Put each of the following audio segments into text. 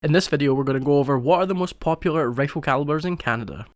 In this video, we're going to go over what are the most popular rifle calibers in Canada.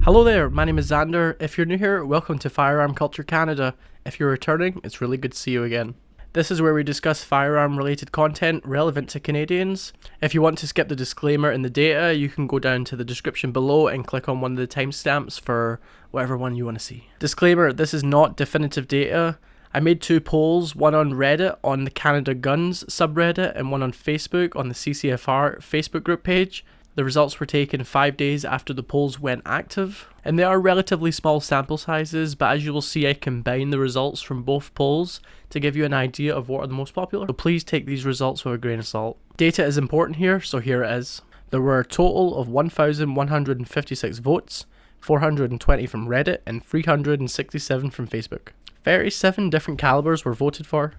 Hello there, my name is Xander. If you're new here, welcome to Firearm Culture Canada. If you're returning, it's really good to see you again. This is where we discuss firearm related content relevant to Canadians. If you want to skip the disclaimer in the data, you can go down to the description below and click on one of the timestamps for whatever one you want to see. Disclaimer, this is not definitive data. I made two polls, one on Reddit on the Canada Guns subreddit and one on Facebook on the CCFR Facebook group page. The results were taken 5 days after the polls went active, and they are relatively small sample sizes, but as you will see, I combined the results from both polls to give you an idea of what are the most popular. So please take these results with a grain of salt. Data is important here, so here it is. There were a total of 1,156 votes, 420 from Reddit and 367 from Facebook. 37 different calibers were voted for.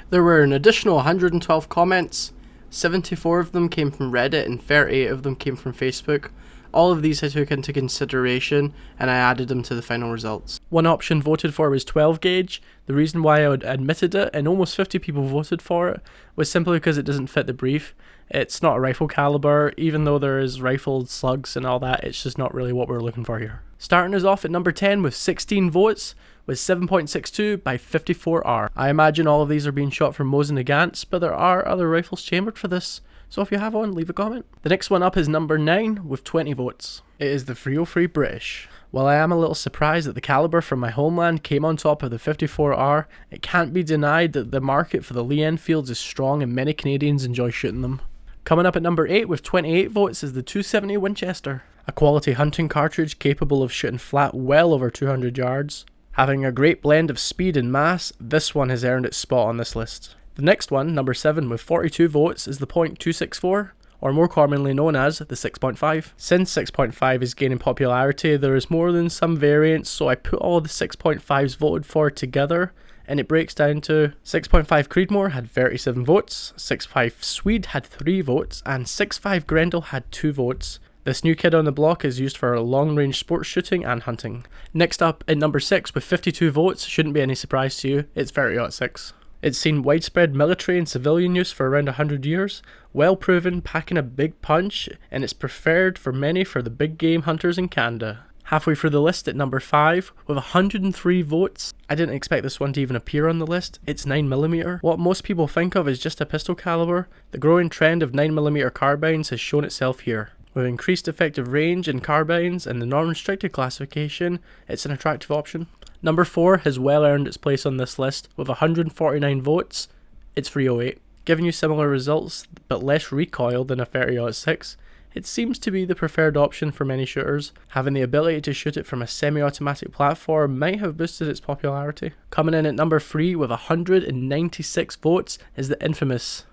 There were an additional 112 comments. 74 of them came from Reddit and 38 of them came from Facebook. All of these I took into consideration and I added them to the final results. One option voted for was 12 gauge. The reason why I admitted it and almost 50 people voted for it was simply because it doesn't fit the brief. It's not a rifle caliber, even though there is rifled slugs and all that, it's just not really what we're looking for here. Starting us off at number 10 with 16 votes was 7.62 by 54R. I imagine all of these are being shot from Mosin Nagants, but there are other rifles chambered for this, so if you have one, leave a comment. The next one up is number 9 with 20 votes. It is the 303 British. While I am a little surprised that the caliber from my homeland came on top of the 54R, it can't be denied that the market for the Lee Enfields is strong and many Canadians enjoy shooting them. Coming up at number 8 with 28 votes is the 270 Winchester. A quality hunting cartridge capable of shooting flat well over 200 yards. Having a great blend of speed and mass, this one has earned its spot on this list. The next one, number 7 with 42 votes, is the .264, or more commonly known as the 6.5. Since 6.5 is gaining popularity, there is more than some variants, so I put all the 6.5s voted for together, and it breaks down to 6.5 Creedmoor had 37 votes, 6.5 Swede had 3 votes, and 6.5 Grendel had 2 votes. This new kid on the block is used for long-range sports shooting and hunting. Next up, at number 6 with 52 votes, shouldn't be any surprise to you, it's 30-06. It's seen widespread military and civilian use for around 100 years, well proven, packing a big punch, and it's preferred for many for the big game hunters in Canada. Halfway through the list at number 5, with 103 votes. I didn't expect this one to even appear on the list. It's 9mm. What most people think of as just a pistol caliber, the growing trend of 9mm carbines has shown itself here. With increased effective range in carbines and the non-restricted classification, it's an attractive option. Number 4 has well earned its place on this list. With 149 votes, it's 308. Giving you similar results, but less recoil than a 30-06, it seems to be the preferred option for many shooters. Having the ability to shoot it from a semi-automatic platform might have boosted its popularity. Coming in at number 3 with 196 votes is the infamous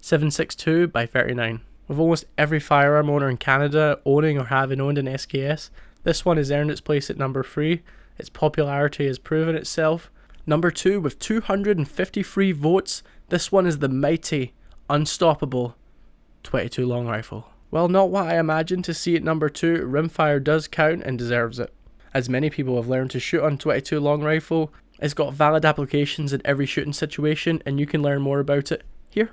7.62 by 39. With almost every firearm owner in Canada owning or having owned an SKS, this one has earned its place at number 3. Its popularity has proven itself. Number 2 with 253 votes, this one is the mighty, unstoppable 22 long rifle. Well, not what I imagined to see at number 2, rimfire does count and deserves it. As many people have learned to shoot on 22 long rifle, it's got valid applications in every shooting situation and you can learn more about it here.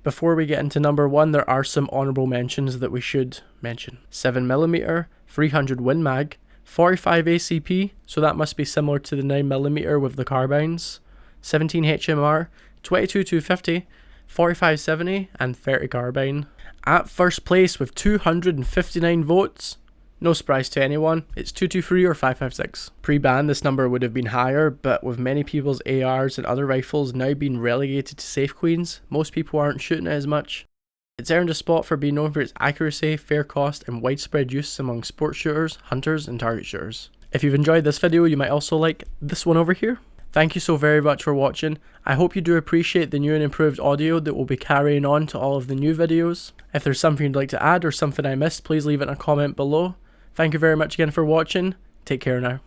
Before we get into number 1, there are some honourable mentions that we should mention. 7mm, 300 Win Mag, 45 ACP, so that must be similar to the 9mm with the carbines, 17 HMR, 22 250, 45 70, and 30 carbine. At first place with 259 votes, no surprise to anyone, it's 223 or 556. Pre-ban this number would have been higher, but with many people's ARs and other rifles now being relegated to safe queens, most people aren't shooting it as much. It's earned a spot for being known for its accuracy, fair cost, and widespread use among sports shooters, hunters, and target shooters. If you've enjoyed this video, you might also like this one over here. Thank you so very much for watching. I hope you do appreciate the new and improved audio that will be carrying on to all of the new videos. If there's something you'd like to add or something I missed, please leave it in a comment below. Thank you very much again for watching. Take care now.